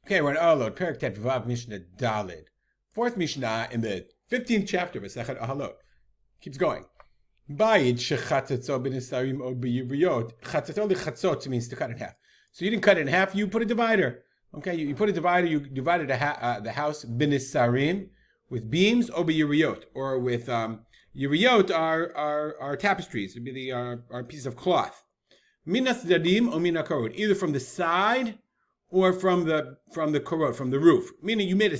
Okay, we're in Oholot, Perek Tet Vav Mishnah Dalid. Fourth Mishnah in the 15th chapter of Masechet Oholot. Keeps going. Bayit shechatzatzo b'nisarim od b'yivriyot. Chatzatzo lichatzot means to cut in half. So you didn't cut it in half, you put a divider. Okay, you put a divider, you divided the house b'nisarim with beams or b'yivriyot, or with yivriyot are tapestries. It'd be our piece of cloth. Minas dadim or mina karod, either from the side or from the korot, from the roof. Meaning you built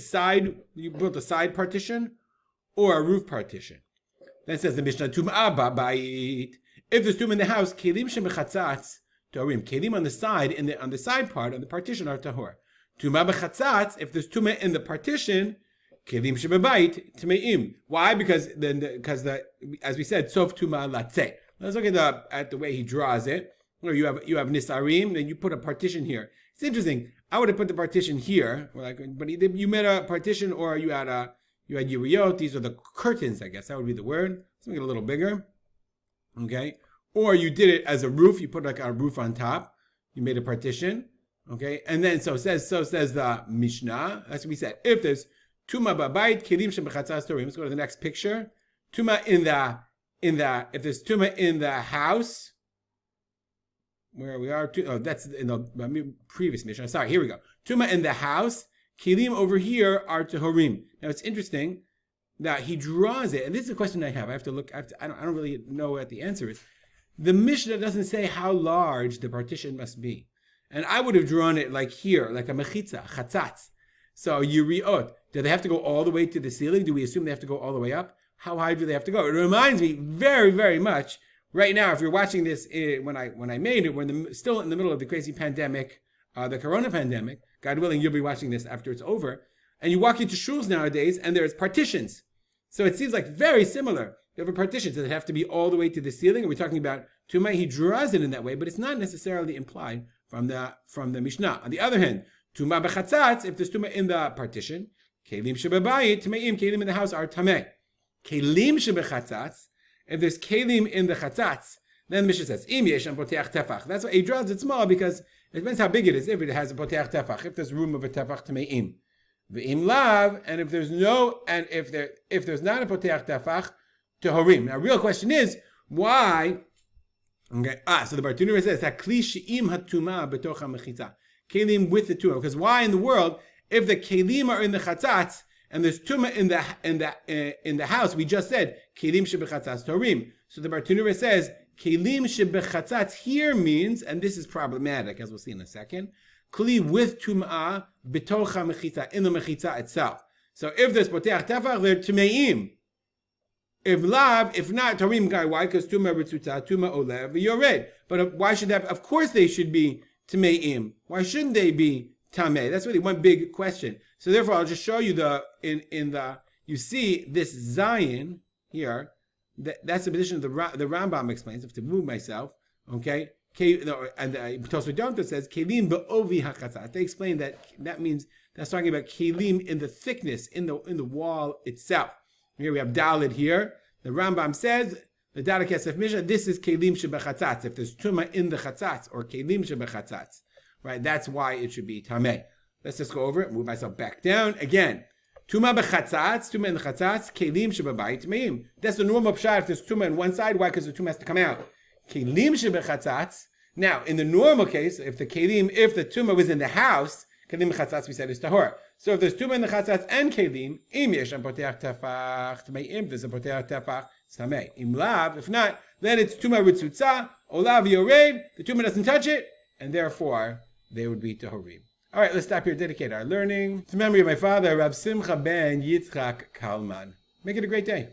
a side partition or a roof partition. Then says the Mishnah, Tum'ah ba'bayit. If there's tum in the house, kelim shemechatzatz torim. Kelim on the side, on the side part of the partition are tahor. Tum'ah b'chatzatz. If there's tum'ah in the partition, kelim shebebayit tmeim. Why? Because as we said, sof tum'ah latzeh. Let's look at the way he draws it. Where you have nisarim, then you put a partition here. It's interesting. I would have put the partition here, but you made a partition, or you had yiriyot. These are the curtains, I guess that would be the word. Let's make it a little bigger, okay? Or you did it as a roof. You put like a roof on top. You made a partition, okay? And then so says the Mishnah. That's what we said. If there's tuma b'bayit kelim shebechatzas torim. Let's go to the next picture. Tuma if there's tuma in the house. Where we are, that's in the previous Mishnah. Sorry, here we go. Tuma in the house, kelim over here are tehorim. Now it's interesting that he draws it, and this is a question I have. I have to look. I don't really know what the answer is. The Mishnah doesn't say how large the partition must be, and I would have drawn it like here, like a mechitza, chatzatz. So yiriot. Do they have to go all the way to the ceiling? Do we assume they have to go all the way up? How high do they have to go? It reminds me very, very much. Right now, if you're watching this, when I made it, we're still in the middle of the crazy pandemic, the corona pandemic. God willing, you'll be watching this after it's over. And you walk into shuls nowadays, and there's partitions. So it seems like very similar. You have a partition. Does it have to be all the way to the ceiling? Are we talking about tumah? He draws it in that way, but it's not necessarily implied from the Mishnah. On the other hand, tumah b'chatzatz, if there's tumah in the partition, kelim shebebayit, tmeim, kelim in the house are tameh. Kelim shebechatzatz, if there's kelim in the chatzatz, then the Mishnah says, im yeshem poteach tefach. That's why he draws it small, because it depends how big it is. If it has a poteach tefach, if there's room of a tefach tameim, v'im lav, and if there's not a poteach tefach, tehorim. Now, real question is why? Okay. So the Bartunura says that kli she'im hatuma betoch hamechitza, kelim with the tumah. Because why in the world, if the kelim are in the chatzatz, and there's tumah in the house, we just said kelim shebechatzatz torim. So the Bartunura says kelim shebechatzatz here means, and this is problematic as we'll see in a second, kli with tumah betocha mechitza, in the mechitza itself. So if there's poteach tefach, they're tumeim. If lav, if not torim, guy, why? Because tumah ritzutza, tumah olev, yored. But why should that? Of course they should be tumeim. Why shouldn't they be tameh? That's really one big question. So therefore, I'll just show you you see this Zion here. That's the position of the Rambam explains. I have to move myself. Okay. And Tosfot Yom says kelim be'ovi hachatzat. They explain that means that's talking about kelim in the thickness in the wall itself. Here we have Dalid here. The Rambam says the Dada Kesef Mishnah. This is kelim shebechatzatz. If there's tumah in the chatzatz or kelim shebechatzatz, right? That's why it should be tameh. Let's just go over it, move myself back down. Again, tumah b'chatzatz, tumah in the chatzatz, kelim shebebayit tmeim. That's the normal pshat if there's tumah on one side. Why? Because the tumah has to come out. Kelim shebechatzatz. Now, in the normal case, if the tumah was in the house, kelim b'chatzatz we said is tahor. So if there's tumah in the chatzatz and kelim, im yeshem poteach tefach tmeim, there's a poteach tefach, it's tamei. Im lav, if not, then it's tumah ritzutza, olav yored, the tumah doesn't touch it, and therefore they would be tahorim. All right, let's stop here. Dedicate our learning to the memory of my father, Rab Simcha ben Yitzchak Kalman. Make it a great day.